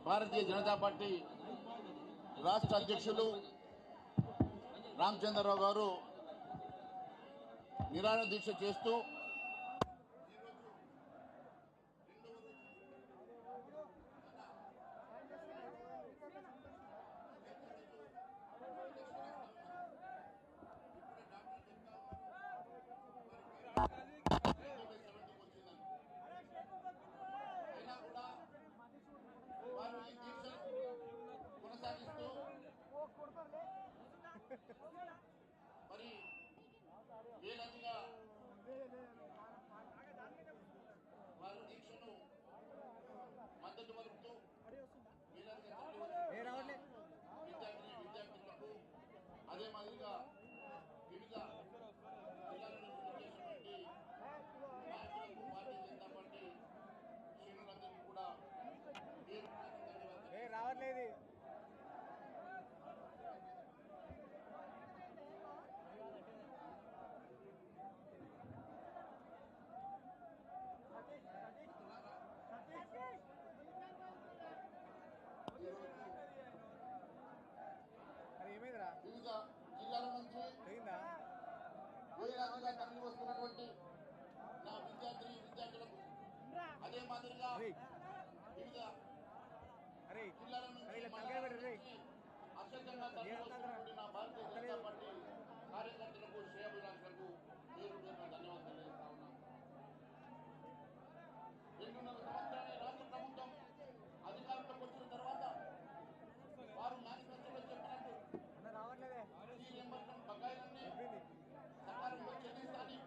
Bharatiya Janata party రాష్ట్ర అధ్యక్షులు రామచంద్రరావు గారు నిరాహార దీక్ష చేస్తూ అయినా కూడా వారు ఈ దీక్షను కొనసాగిస్తూ మరి వేలంగా వారి దీక్షను మద్దతు పలుకుతూ విద్యార్థులకు అదే మాదిరిగా వివిధ జిల్లాల నుంచి చేసినటువంటి నాయకులకు భారతీయ జనతా పార్టీ శ్రేణులందరికీ కూడా రావట్లేదు. ఏమైందిరా? వివిధ జిల్లాల నుంచి వేలాదిగా తరలి వస్తున్నటువంటి నా విద్యార్థులకు అదే మాదిరిగా వివిధ జిల్లాల నుంచి అత్యంతంగా తరలి వస్తున్నటువంటి నా భారతీయ జనతా పార్టీ కార్యకర్తలకు శ్రేయోభిలాషులకు పేరు పేరున ధన్యవాదాలు తెలియజేస్తా ఉన్నాను. 2.5 సంవత్సరాల రాష్ట్ర ప్రభుత్వం అధికారంలోకి వచ్చిన తర్వాత వారు మేనిఫెస్టోలో చెప్పినట్టు ఈ రియంబర్స్మెంట్ బకాయిలన్నీ సకాలంలో చెల్లిస్తాని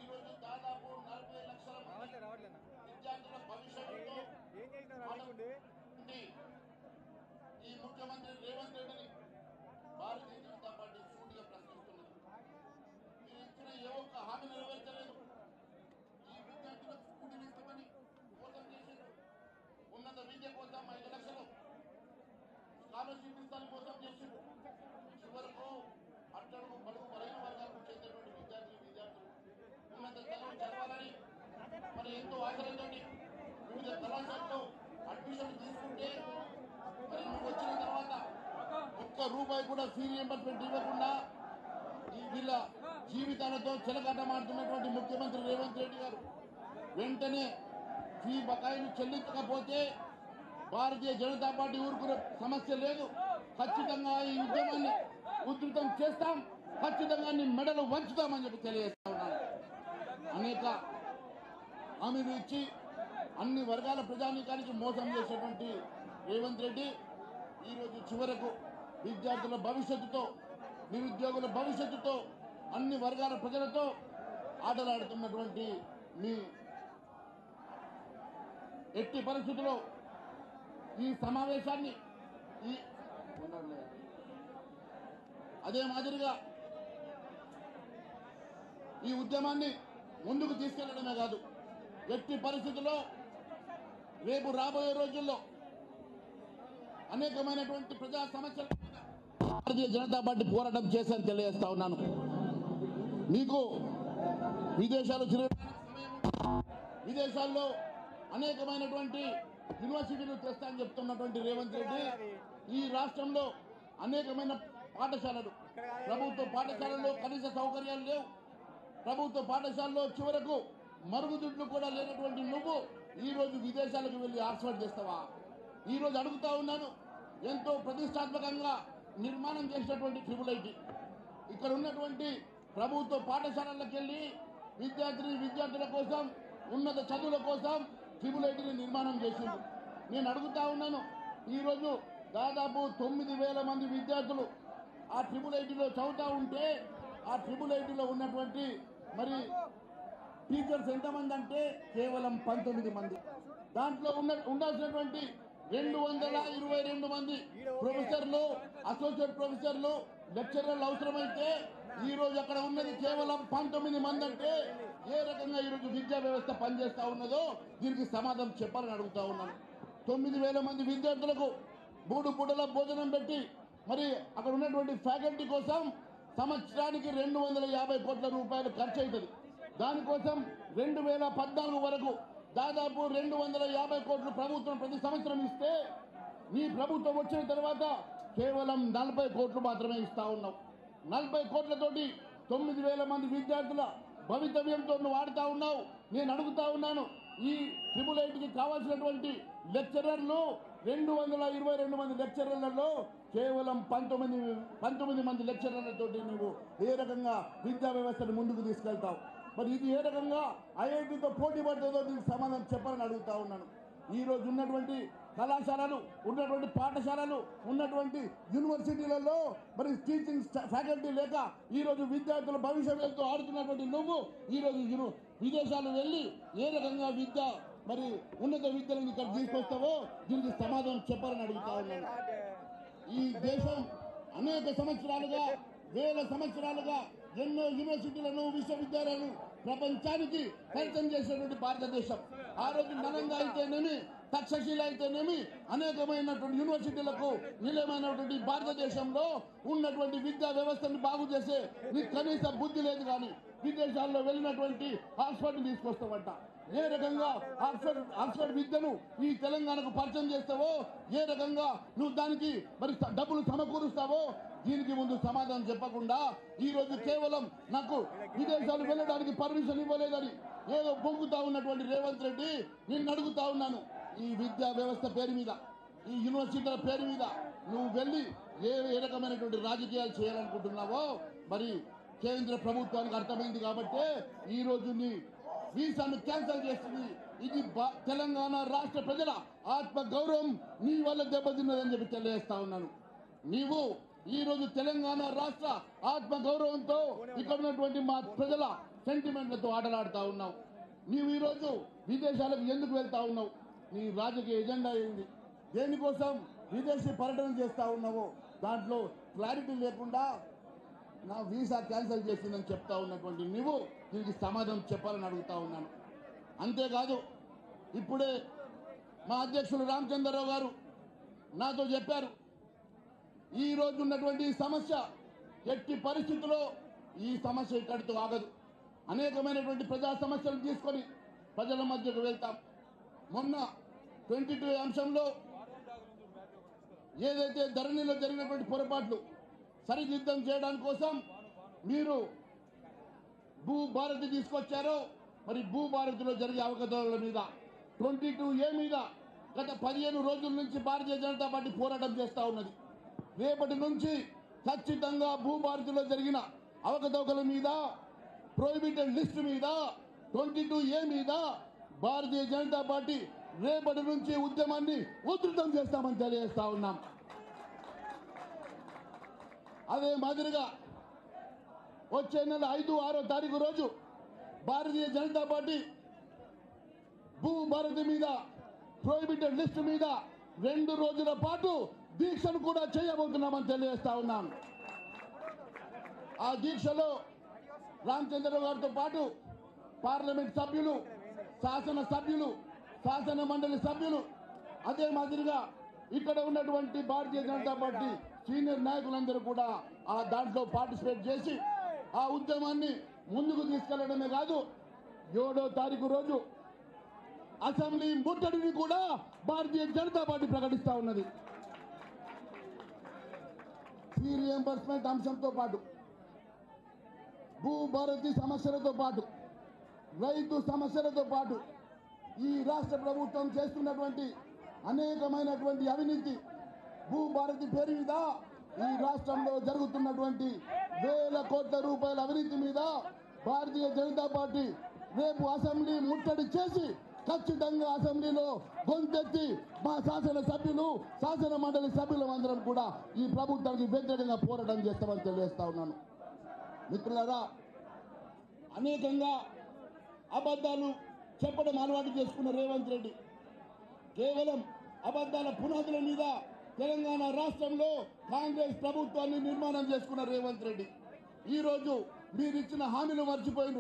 ఈరోజు దాదాపు 40 లక్షల విద్యార్థుల భవిష్యత్తులో ఈ ముఖ్యమంత్రి రేవంత్ రెడ్డిని భారతీయ జనతా పార్టీ సూటిగా ప్రశ్నిస్తున్నది. మీరు ఇచ్చిన ఏ ఒక్క హామీ నెరవేర్చలేదు. ఈ విద్యార్థులకు స్కూటీలు ఇస్తామని మోసం చేశారు. ఉన్నత విద్య కోసం 5 లక్షలు స్కాలర్షిప్ ఇస్తాను మోసం చేశారు. చివరకు అట్టడుగు బడుగు బలైన వర్గాలకు చెందినటువంటి విద్యార్థులు ఉన్నత చదువు చదవాలని మరి ఎంతో ఆశలతోటి వివిధ కళాశాలలో అడ్మిషన్ తీసుకుంటే మరి నువ్వు వచ్చిన తర్వాత ఒక్క రూపాయి కూడా ఫీ రియంబర్స్మెంట్ ఇవ్వకుండా ఈ వీళ్ళ జీవితాలతో చెలగాటమాడుతున్నటువంటి ముఖ్యమంత్రి రేవంత్ రెడ్డి గారు వెంటనే ఫీ బకాయిలు చెల్లించకపోతే భారతీయ జనతా పార్టీ ఊరుకునే సమస్య లేదు. ఖచ్చితంగా ఈ ఉద్యమాన్ని ఉధృతం చేస్తాం, ఖచ్చితంగా మెడలు వంచుతామని చెప్పి తెలియజేస్తా ఉన్నాను. అనేక హామీలు ఇచ్చి అన్ని వర్గాల ప్రజానీకానికి మోసం చేసేటువంటి రేవంత్ రెడ్డి ఈరోజు చివరకు విద్యార్థుల భవిష్యత్తుతో, నిరుద్యోగుల భవిష్యత్తుతో, అన్ని వర్గాల ప్రజలతో ఆటలాడుతున్నటువంటి మీ ఎట్టి పరిస్థితుల్లో ఈ సమావేశాన్ని అదే మాదిరిగా ఈ ఉద్యమాన్ని ముందుకు తీసుకెళ్లడమే కాదు, ఎట్టి పరిస్థితుల్లో రేపు రాబోయే రోజుల్లో అనేకమైనటువంటి ప్రజా సమస్యల భారతీయ జనతా పార్టీ పోరాటం చేశారని తెలియజేస్తా ఉన్నాను. మీకు విదేశాలు విదేశాల్లో అనేకమైనటువంటి యూనివర్సిటీలు తెస్తానని చెప్తున్నటువంటి రేవంత్ రెడ్డి ఈ రాష్ట్రంలో అనేకమైన పాఠశాలలు, ప్రభుత్వ పాఠశాలల్లో కనీస సౌకర్యాలు లేవు. ప్రభుత్వ పాఠశాలలో చివరకు మరుగుదొడ్లు కూడా లేనటువంటి నువ్వు ఈ రోజు విదేశాలకు వెళ్లి ఆక్స్ఫర్డ్ చేస్తావా? ఈ రోజు అడుగుతా ఉన్నాను. ఎంతో ప్రతిష్టాత్మకంగా నిర్మాణం చేసినటువంటి ట్రిపుల్ ఇక్కడ ఉన్నటువంటి ప్రభుత్వ పాఠశాలలకు వెళ్లి విద్యార్థుల కోసం, ఉన్నత చదువుల కోసం ట్రిపుల్ ఐటీని నిర్మాణం చేసింది. నేను అడుగుతా ఉన్నాను, ఈరోజు దాదాపు 9,000 మంది విద్యార్థులు ఆ ట్రిపుల్ ఐటీలో చదువుతా ఉంటే ఆ ట్రిపుల్ ఐటీలో ఉన్నటువంటి మరి టీచర్స్ ఎంతమంది అంటే కేవలం 19 మంది. దాంట్లో ఉండాల్సినటువంటి 222 మంది ప్రొఫెసర్లు, అసోసియేట్ ప్రొఫెసర్లు, లెక్చరర్లు అవసరమైతే ఈ రోజు అక్కడ ఉన్నది కేవలం 19 మంది. అంటే ఏ రకంగా ఈరోజు విద్యా వ్యవస్థ పనిచేస్తా ఉన్నదో దీనికి సమాధానం చెప్పాలని అడుగుతా ఉన్నాను. 9,000 మంది విద్యార్థులకు 3 పూటల భోజనం పెట్టి మరి అక్కడ ఉన్నటువంటి ఫ్యాకల్టీ కోసం సంవత్సరానికి 250 కోట్ల రూపాయలు ఖర్చు అవుతుంది. దానికోసం 2014 వరకు దాదాపు 250 కోట్లు ప్రభుత్వం ప్రతి సంవత్సరం ఇస్తే మీ ప్రభుత్వం వచ్చిన తర్వాత కేవలం 40 కోట్లు మాత్రమే ఇస్తా ఉన్నాం. 40 కోట్లతోటి 9,000 మంది విద్యార్థుల భవితవ్యంతో నువ్వు ఆడుతా ఉన్నావు. నేను అడుగుతా ఉన్నాను, ఈ ట్రిపుల్ 8కి కావాల్సినటువంటి లెక్చరర్లు 222 మంది లెక్చరర్లలో కేవలం 19 మంది లెక్చరర్లతోటి నువ్వు ఏ రకంగా విద్యా వ్యవస్థను ముందుకు తీసుకెళ్తావు? మరి ఇది ఏ రకంగా ఐఐటితో పోటీ పడుతుందో దీనికి సమాధానం చెప్పాలని అడుగుతా ఉన్నాను. ఈ రోజు ఉన్నటువంటి కళాశాలలు, ఉన్నటువంటి పాఠశాలలు, ఉన్నటువంటి యూనివర్సిటీలలో మరి టీచింగ్ ఫ్యాకల్టీ లేక ఈ రోజు విద్యార్థుల భవిష్యత్తుతో ఆడుతున్నటువంటి నువ్వు ఈ రోజు విదేశాలు వెళ్ళి ఏ రకంగా విద్య మరి ఉన్నత విద్యలను ఇక్కడ తీసుకొస్తావో దీనికి సమాధానం చెప్పాలని అడుగుతా ఉన్నాను. ఈ దేశం అనేక సంవత్సరాలుగా, వేల సంవత్సరాలుగా ఎన్నో యూనివర్సిటీలను, విశ్వవిద్యాలయాలను ప్రపంచానికి పరిచయం చేసినటువంటి భారతదేశం. ఆ రోజు నలంద అయితేనేమి, తక్షశిల అయితేనేమి అనేకమైనటువంటి యూనివర్సిటీలకు నిలయమైనటువంటి భారతదేశంలో ఉన్నటువంటి విద్యా వ్యవస్థను బాగు చేసే నీకు కనీస బుద్ధి లేదు. కానీ విదేశాల్లో వెళ్ళినటువంటి ఆక్స్ఫర్డ్ తీసుకొస్తావంట. ఏ రకంగా ఆక్స్ఫర్డ్ విద్యను ఈ తెలంగాణకు పరిచయం చేస్తావో, ఏ రకంగా నువ్వు దానికి మరి డబ్బులు సమకూరుస్తావో దీనికి ముందు సమాధానం చెప్పకుండా ఈ రోజు కేవలం నాకు విదేశాలు వెళ్ళడానికి పర్మిషన్ ఇవ్వలేదని ఏదో పొంగుతా ఉన్నటువంటి రేవంత్ రెడ్డి, నిన్ను అడుగుతా ఉన్నాను, ఈ విద్యా వ్యవస్థ పేరు మీద, ఈ యూనివర్సిటీల పేరు మీద నువ్వు వెళ్ళి ఏ రకమైనటువంటి రాజకీయాలు చేయాలనుకుంటున్నావో మరి కేంద్ర ప్రభుత్వానికి అర్థమైంది. కాబట్టి ఈ రోజు నీ వీసాను క్యాన్సిల్ చేస్తుంది. ఇది తెలంగాణ రాష్ట్ర ప్రజల ఆత్మ గౌరవం నీ వల్ల దెబ్బతిన్నదని చెప్పి తెలియజేస్తా ఉన్నాను. నీవు ఈ రోజు తెలంగాణ రాష్ట్ర ఆత్మ గౌరవంతో ఇక్కడ ఉన్నటువంటి మా ప్రజల సెంటిమెంట్లతో ఆటలాడుతా ఉన్నావు. నీవు ఈ రోజు విదేశాలకు ఎందుకు వెళ్తా ఉన్నావు? నీ రాజకీయ ఎజెండా ఏంది? దేనికోసం విదేశీ పర్యటన చేస్తా ఉన్నావో దాంట్లో క్లారిటీ లేకుండా నా వీసా క్యాన్సిల్ చేసిందని చెప్తా ఉన్నటువంటి నువ్వు దీనికి సమాధానం చెప్పాలని అడుగుతా ఉన్నాను. అంతేకాదు, ఇప్పుడే మా అధ్యక్షులు రామచంద్రరావు గారు నాతో చెప్పారు, ఈ రోజు ఉన్నటువంటి సమస్య ఎట్టి పరిస్థితుల్లో ఈ సమస్య ఇక్కడితో ఆగదు. అనేకమైనటువంటి ప్రజా సమస్యలు తీసుకొని ప్రజల మధ్యకు వెళ్తాం. మొన్న 22 అంశంలో ఏదైతే ధరణిలో జరిగినటువంటి పొరపాట్లు సరిదిద్దం చేయడానికి కోసం మీరు భూభారతి తీసుకొచ్చారో మరి భూభారతిలో జరిగే అవకతవకల మీద 22A మీద గత 15 రోజుల నుంచి భారతీయ జనతా పార్టీ పోరాటం చేస్తూ ఉన్నది. రేపటి నుంచి ఖచ్చితంగా భూభారతిలో జరిగిన అవకతవకల మీద, ప్రొహిబిటెడ్ లిస్ట్ మీద, 22A మీద భారతీయ జనతా పార్టీ రేపటి నుంచి ఉద్యమాన్ని ఉధృతం చేస్తామని తెలియజేస్తా ఉన్నాం. అదే మాదిరిగా వచ్చే నెల 5, 6 తారీఖు రోజు భారతీయ జనతా పార్టీ భూభారతి మీద, ప్రొహిబిటెడ్ లిస్ట్ మీద 2 రోజుల పాటు దీక్షను కూడా చేయబోతున్నామని తెలియజేస్తా ఉన్నాం. ఆ దీక్షలో రామచంద్రరావు గారితో పాటు పార్లమెంట్ సభ్యులు, శాసన సభ్యులు, శాసన మండలి సభ్యులు, అదే మాదిరిగా ఇక్కడ ఉన్నటువంటి భారతీయ జనతా పార్టీ సీనియర్ నాయకులందరూ కూడా ఆ దాంట్లో పార్టిసిపేట్ చేసి ఆ ఉద్యమాన్ని ముందుకు తీసుకెళ్లడమే కాదు, 7వ తారీఖు రోజు అసెంబ్లీ ముట్టడిని కూడా భారతీయ జనతా పార్టీ ప్రకటిస్తా ఉన్నది. ఫీ రియంబర్స్మెంట్ అంశంతో పాటు, భూభారతి సమస్యలతో పాటు, రైతు సమస్యలతో పాటు ఈ రాష్ట్ర ప్రభుత్వం చేస్తున్నటువంటి అనేకమైనటువంటి అవినీతి, భూభారతి పేరు మీద ఈ రాష్ట్రంలో జరుగుతున్నటువంటి వేల కోట్ల రూపాయల అవినీతి మీద భారతీయ జనతా పార్టీ రేపు అసెంబ్లీ ముట్టడి చేసి ఖచ్చితంగా అసెంబ్లీలో గొంతెత్తి మా శాసన సభ్యులు, శాసన మండలి సభ్యులందరం కూడా ఈ ప్రభుత్వానికి వ్యతిరేకంగా పోరాటం చేస్తామని తెలియజేస్తా ఉన్నాను. మిత్రులారా, అనేకంగా అబద్ధాలు చెప్పడం అలవాటు చేసుకున్న రేవంత్ రెడ్డి కేవలం అబద్ధాల పునాదుల మీద తెలంగాణ రాష్ట్రంలో కాంగ్రెస్ ప్రభుత్వాన్ని నిర్మాణం చేసుకున్న రేవంత్ రెడ్డి ఈరోజు మీరిచ్చిన హామీలు మర్చిపోయిన,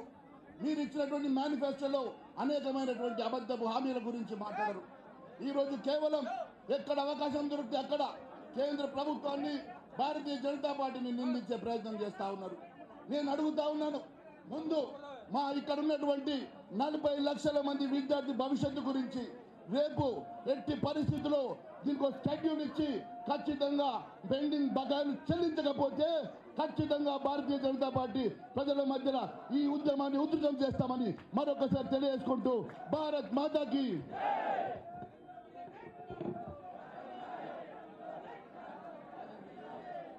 మీరిచ్చినటువంటి మేనిఫెస్టోలో అనేకమైనటువంటి అబద్ధపు హామీల గురించి మాట్లాడరు. ఈరోజు కేవలం ఎక్కడ అవకాశం దొరికితే అక్కడ కేంద్ర ప్రభుత్వాన్ని, భారతీయ జనతా పార్టీని నిందించే ప్రయత్నం చేస్తా ఉన్నారు. నేను అడుగుతా ఉన్నాను, ముందు మా ఇక్కడ ఉన్నటువంటి 40 లక్షల మంది విద్యార్థి భవిష్యత్తు గురించి రేపు ఎట్టి పరిస్థితుల్లో దీనికి ఒక షెడ్యూల్ ఇచ్చి ఖచ్చితంగా పెండింగ్ బకాయిలు చెల్లించకపోతే ఖచ్చితంగా భారతీయ జనతా పార్టీ ప్రజల మధ్యన ఈ ఉద్యమాన్ని ఉధృతం చేస్తామని మరొకసారి తెలియజేసుకుంటూ భారత్ మాతాకి